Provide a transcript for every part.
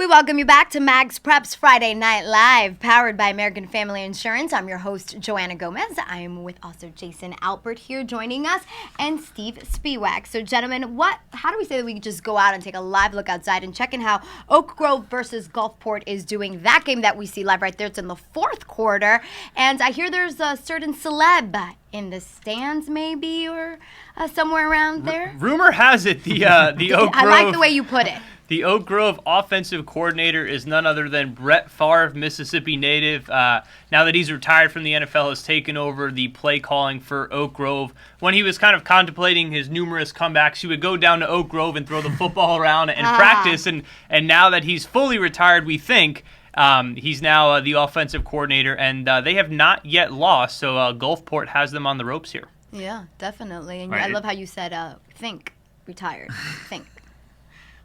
We welcome you back to MaxPreps Friday Night Live, powered by American Family Insurance. I'm your host, Joanna Gomez. I'm with also Jason Alpert here joining us, and Steve Spiewak. So, gentlemen, how do we say that we just go out and take a live look outside and check in how Oak Grove versus Gulfport is doing? That game that we see live right there, it's in the fourth quarter, and I hear there's a certain celeb in the stands, maybe, or somewhere around there. Rumor has it the Oak Grove. I like the way you put it. The Oak Grove offensive coordinator is none other than Brett Favre, Mississippi native. Now that he's retired from the NFL, has taken over the play calling for Oak Grove. When he was kind of contemplating his numerous comebacks, he would go down to Oak Grove and throw the football around and practice. And now that he's fully retired, we think he's now the offensive coordinator, and they have not yet lost. So Gulfport has them on the ropes here. Yeah, definitely. And Right. I love how you said retired. Think.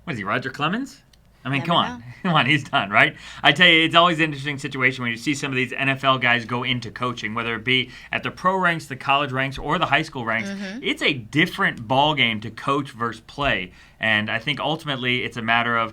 What is he, Roger Clemens? I mean, Never come on, he's done, right? I tell you, it's always an interesting situation when you see some of these NFL guys go into coaching, whether it be at the pro ranks, the college ranks, or the high school ranks. It's a different ball game to coach versus play, and I think ultimately it's a matter of,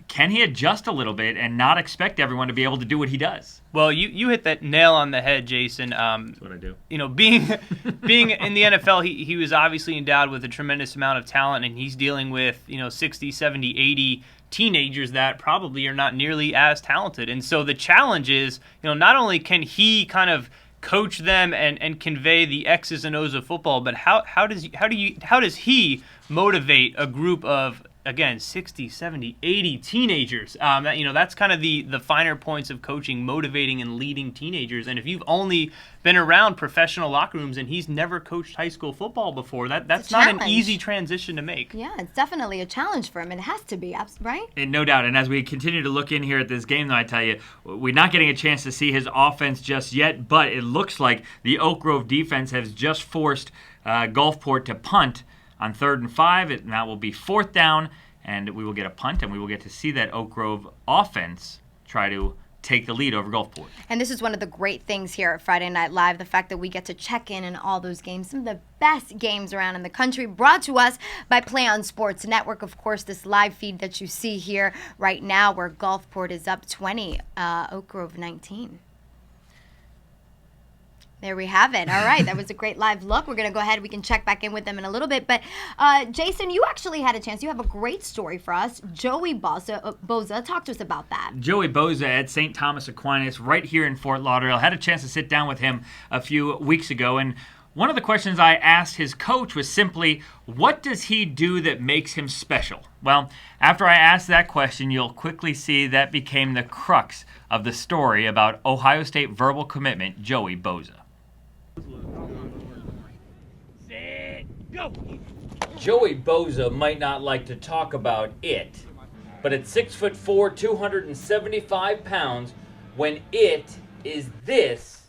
can he adjust a little bit and not expect everyone to be able to do what he does? Well, you hit that nail on the head, Jason. That's what I do. You know, being in the NFL, he was obviously endowed with a tremendous amount of talent, and he's dealing with, 60, 70, 80 teenagers that probably are not nearly as talented. And so the challenge is, not only can he kind of coach them and convey the X's and O's of football, but how does he motivate a group of, again, 60, 70, 80 teenagers? That's kind of the finer points of coaching, motivating and leading teenagers. And if you've only been around professional locker rooms and he's never coached high school football before, that's not an easy transition to make. Yeah, it's definitely a challenge for him. It has to be, right? And no doubt. And as we continue to look in here at this game, though, I tell you, we're not getting a chance to see his offense just yet, but it looks like the Oak Grove defense has just forced Gulfport to punt on 3rd and 5, and that will be 4th down, and we will get a punt, and we will get to see that Oak Grove offense try to take the lead over Gulfport. And this is one of the great things here at Friday Night Live, the fact that we get to check in all those games, some of the best games around in the country, brought to us by Play On Sports Network. Of course, this live feed that you see here right now, where Gulfport is up 20, Oak Grove 19. There we have it. All right, that was a great live look. We're going to go ahead. We can check back in with them in a little bit. But, Jason, you actually had a chance. You have a great story for us. Joey Boza, talk to us about that. Joey Boza at St. Thomas Aquinas right here in Fort Lauderdale. Had a chance to sit down with him a few weeks ago. And one of the questions I asked his coach was simply, what does he do that makes him special? Well, after I asked that question, you'll quickly see that became the crux of the story about Ohio State verbal commitment, Joey Boza. Go. Joey Boza might not like to talk about it, but at 6'4", 275 pounds, when it is this,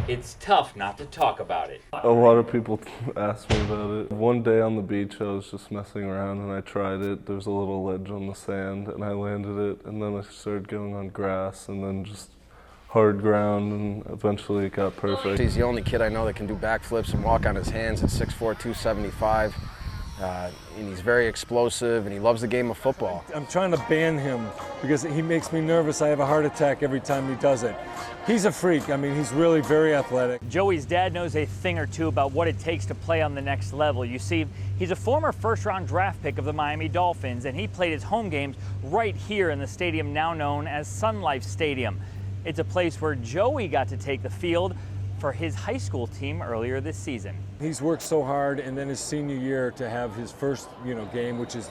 it's tough not to talk about it. A lot of people ask me about it. One day on the beach I was just messing around and I tried it. There's a little ledge on the sand and I landed it, and then I started going on grass and then just hard ground, and eventually it got perfect. He's the only kid I know that can do backflips and walk on his hands at 6'4", 275. And he's very explosive, and he loves the game of football. I'm trying to ban him because he makes me nervous. I have a heart attack every time he does it. He's a freak. I mean, he's really very athletic. Joey's dad knows a thing or two about what it takes to play on the next level. You see, he's a former first-round draft pick of the Miami Dolphins, and he played his home games right here in the stadium now known as Sun Life Stadium. It's a place where Joey got to take the field for his high school team earlier this season. He's worked so hard, and then his senior year to have his first, game, which is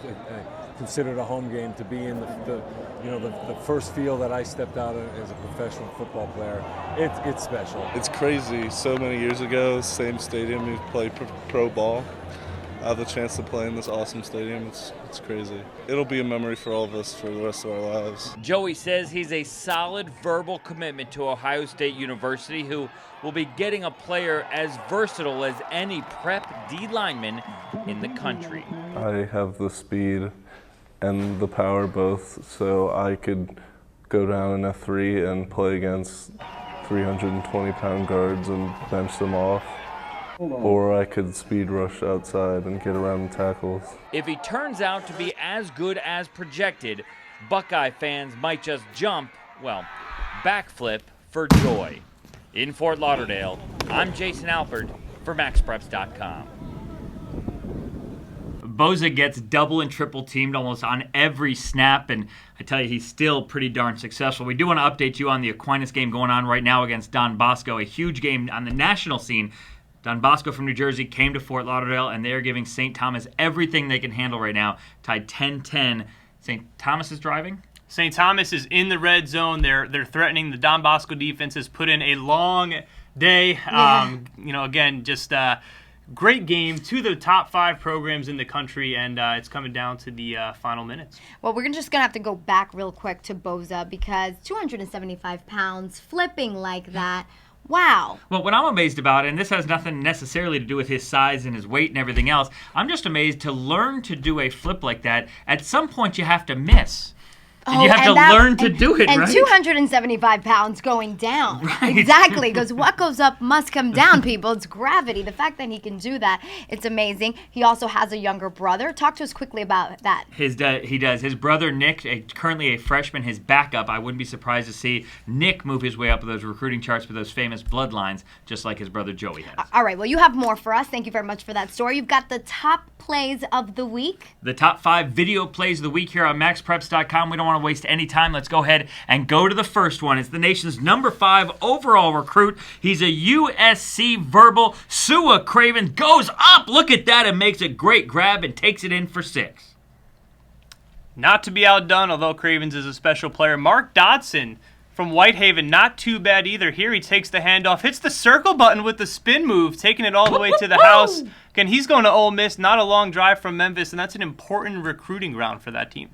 considered a home game, to be in the first field that I stepped out as a professional football player. It's special. It's crazy. So many years ago, same stadium, we played pro ball. I have the chance to play in this awesome stadium. It's crazy. It'll be a memory for all of us for the rest of our lives. Joey says he's a solid verbal commitment to Ohio State University, who will be getting a player as versatile as any prep D lineman in the country. I have the speed and the power both, so I could go down in F3 and play against 320-pound guards and bench them off. or I could speed rush outside and get around the tackles. If he turns out to be as good as projected, Buckeye fans might just jump, well, backflip for joy. In Fort Lauderdale, I'm Jason Alpert for MaxPreps.com. Boza gets double and triple teamed almost on every snap, and I tell you, he's still pretty darn successful. We do want to update you on the Aquinas game going on right now against Don Bosco, a huge game on the national scene. Don Bosco from New Jersey came to Fort Lauderdale, and they are giving St. Thomas everything they can handle right now. Tied 10-10. St. Thomas is driving? St. Thomas is in the red zone. They're threatening. The Don Bosco defense has put in a long day. Again, just great game. Two of the top 5 programs in the country, and it's coming down to the final minutes. Well, we're just going to have to go back real quick to Boza because 275 pounds, flipping like that. Wow. Well, what I'm amazed about, and this has nothing necessarily to do with his size and his weight and everything else, I'm just amazed to learn to do a flip like that. At some point, you have to miss. And you have to learn to do it, right? And 275 pounds going down. Right. Exactly, because what goes up must come down, people. It's gravity. The fact that he can do that, it's amazing. He also has a younger brother. Talk to us quickly about that. He does. His brother, Nick, currently a freshman, his backup. I wouldn't be surprised to see Nick move his way up those recruiting charts for those famous bloodlines, just like his brother Joey has. All right, well, you have more for us. Thank you very much for that story. You've got the top plays of the week. The top 5 video plays of the week here on MaxPreps.com. We don't want to waste any time. Let's go ahead and go to the first one. It's the nation's number 5 overall recruit. He's a USC verbal. Sua Craven goes up. Look at that, and makes a great grab and takes it in for 6. Not to be outdone, although Cravens is a special player. Mark Dodson from Whitehaven, not too bad either. Here he takes the handoff, hits the circle button with the spin move, taking it all the way to the house. Again, he's going to Ole Miss, not a long drive from Memphis, and that's an important recruiting ground for that team.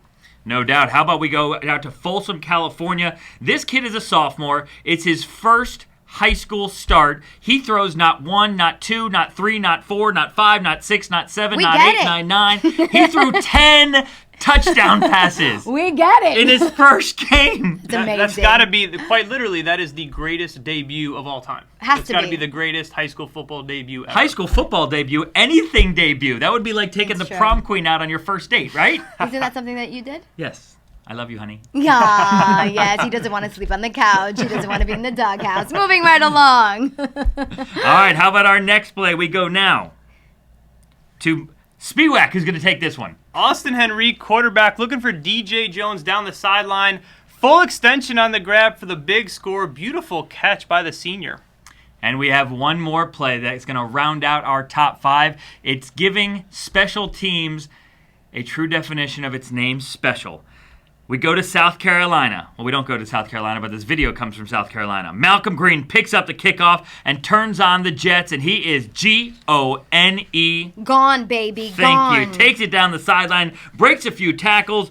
No doubt. How about we go out to Folsom, California? This kid is a sophomore. It's his first high school start. He throws not 1, not 2, not 3, not 4, not 5, not 6, not 7, not 8, not 9. He threw 10 touchdown passes. We get it. In his first game. It's amazing. That's got to be, quite literally, that is the greatest debut of all time. It's got to be the greatest high school football debut ever. High school football debut, anything debut. That would be like taking the prom queen out on your first date, right? Isn't that something that you did? Yes. I love you, honey. Yeah, yes. He doesn't want to sleep on the couch. He doesn't want to be in the doghouse. Moving right along. All right, how about our next play? We go now to Spiewak, who's going to take this one. Austin Henrique, quarterback, looking for DJ Jones down the sideline. Full extension on the grab for the big score. Beautiful catch by the senior. And we have one more play that's going to round out our top 5. It's giving special teams a true definition of its name, special. We go to South Carolina. Well, we don't go to South Carolina, but this video comes from South Carolina. Malcolm Green picks up the kickoff and turns on the Jets, and he is Gone. Gone, baby, gone. Thank you. Takes it down the sideline, breaks a few tackles.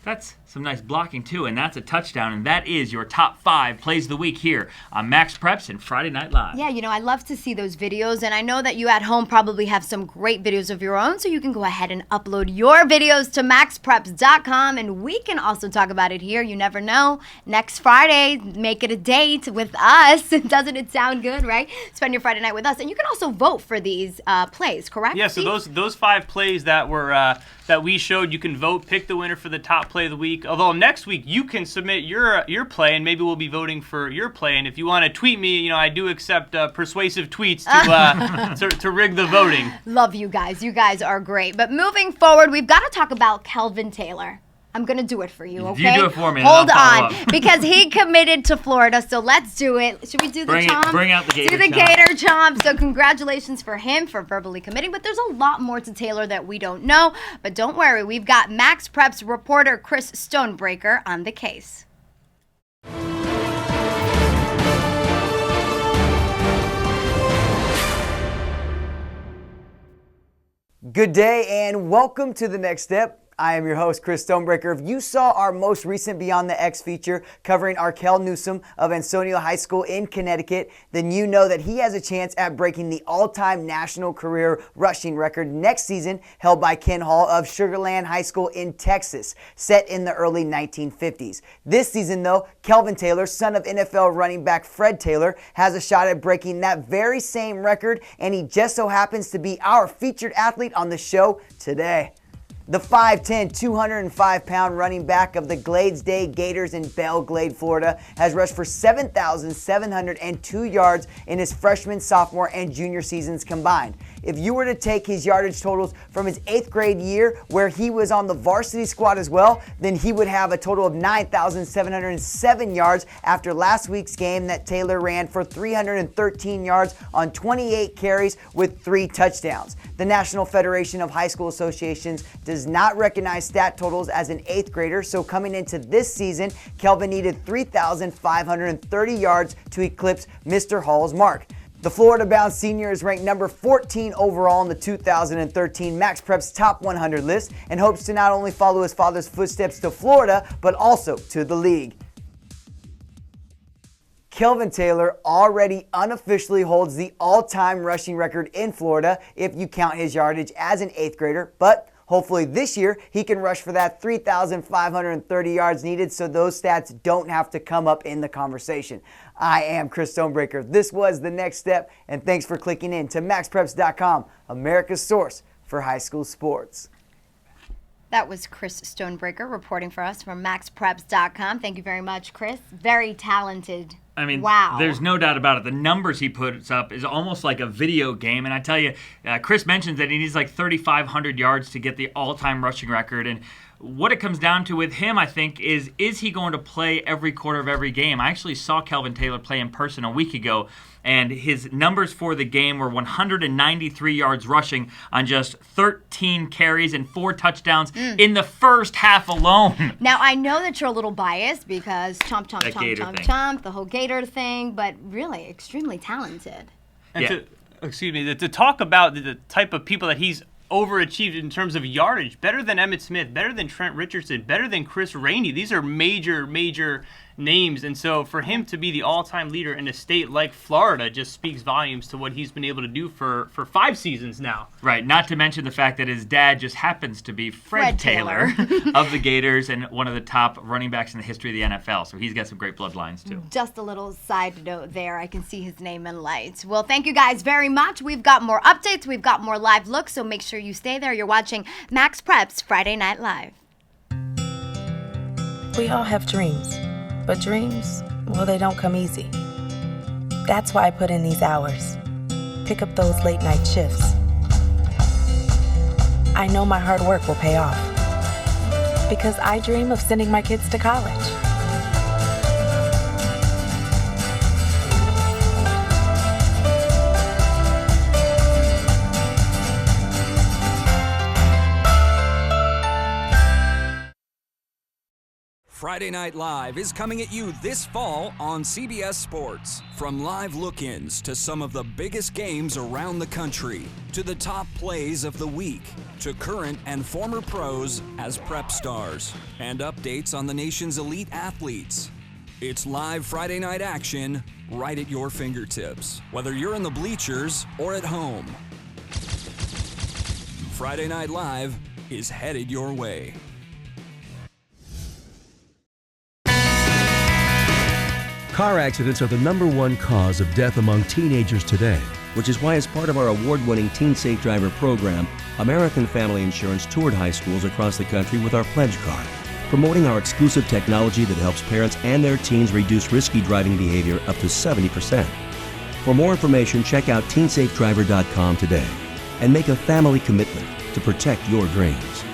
That's some nice blocking, too, and that's a touchdown, and that is your top 5 plays of the week here on MaxPreps and Friday Night Live. Yeah, I love to see those videos, and I know that you at home probably have some great videos of your own, so you can go ahead and upload your videos to MaxPreps.com, and we can also talk about it here. You never know. Next Friday, make it a date with us. Doesn't it sound good, right? Spend your Friday night with us, and you can also vote for these plays, correct? Yeah, so those 5 plays that were that we showed, you can vote, pick the winner for the top play of the week. Although next week you can submit your play, and maybe we'll be voting for your play. And if you want to tweet me, I do accept persuasive tweets to rig the voting. Love you guys. You guys are great. But moving forward, we've got to talk about Kelvin Taylor. I'm going to do it for you, okay? You do it for me. Hold on, because he committed to Florida, so let's do it. Should we do the chomp? Bring out the gator chomp. Do the chomp. gator chomp. So congratulations for him for verbally committing, but there's a lot more to Taylor that we don't know. But don't worry, we've got MaxPreps reporter Chris Stonebreaker on the case. Good day and welcome to The Next Step. I am your host, Chris Stonebreaker. If you saw our most recent Beyond the X feature covering Arkell Newsome of Ansonia High School in Connecticut, then you know that he has a chance at breaking the all-time national career rushing record next season held by Ken Hall of Sugar Land High School in Texas, set in the early 1950s. This season, though, Kelvin Taylor, son of NFL running back Fred Taylor, has a shot at breaking that very same record, and he just so happens to be our featured athlete on the show today. The 5'10", 205-pound running back of the Glades Day Gators in Belle Glade, Florida, has rushed for 7,702 yards in his freshman, sophomore, and junior seasons combined. If you were to take his yardage totals from his 8th grade year, where he was on the varsity squad as well, then he would have a total of 9,707 yards after last week's game that Taylor ran for 313 yards on 28 carries with 3 touchdowns. The National Federation of High School Associations does not recognize stat totals as an 8th grader, so coming into this season, Kelvin needed 3,530 yards to eclipse Mr. Hall's mark. The Florida-bound senior is ranked number 14 overall in the 2013 MaxPreps Top 100 list and hopes to not only follow his father's footsteps to Florida, but also to the league. Kelvin Taylor already unofficially holds the all-time rushing record in Florida if you count his yardage as an 8th grader, but hopefully this year he can rush for that 3,530 yards needed so those stats don't have to come up in the conversation. I am Chris Stonebreaker. This was The Next Step, and thanks for clicking in to MaxPreps.com, America's source for high school sports. That was Chris Stonebreaker reporting for us from MaxPreps.com. Thank you very much, Chris. Very talented. I mean, wow. There's no doubt about it. The numbers he puts up is almost like a video game. And I tell you, Chris mentions that he needs like 3,500 yards to get the all-time rushing record. And what it comes down to with him, I think, is he going to play every quarter of every game? I actually saw Kelvin Taylor play in person a week ago, and his numbers for the game were 193 yards rushing on just 13 carries and 4 touchdowns in the first half alone. Now, I know that you're a little biased because chomp, That Gator thing. chomp, the whole Gator thing, but really extremely talented. And to talk about the type of people that he's overachieved in terms of yardage, better than Emmitt Smith, better than Trent Richardson, better than Chris Rainey. These are major names, and so for him to be the all-time leader in a state like Florida just speaks volumes to what he's been able to do for 5 seasons now. Right, not to mention the fact that his dad just happens to be Fred Taylor of the Gators and one of the top running backs in the history of the NFL, so he's got some great bloodlines too. Just a little side note there. I can see his name in lights. Well, thank you guys very much. We've got more updates. We've got more live looks, so make sure you stay there. You're watching MaxPreps Friday Night Live. We all have dreams. But dreams, well, they don't come easy. That's why I put in these hours. Pick up those late night shifts. I know my hard work will pay off. Because I dream of sending my kids to college. Friday Night Live is coming at you this fall on CBS Sports. From live look-ins to some of the biggest games around the country, to the top plays of the week, to current and former pros as prep stars, and updates on the nation's elite athletes. It's live Friday night action right at your fingertips, whether you're in the bleachers or at home. Friday Night Live is headed your way. Car accidents are the #1 cause of death among teenagers today, which is why as part of our award-winning Teen Safe Driver program, American Family Insurance toured high schools across the country with our Pledge Car, promoting our exclusive technology that helps parents and their teens reduce risky driving behavior up to 70%. For more information, check out teensafedriver.com today and make a family commitment to protect your dreams.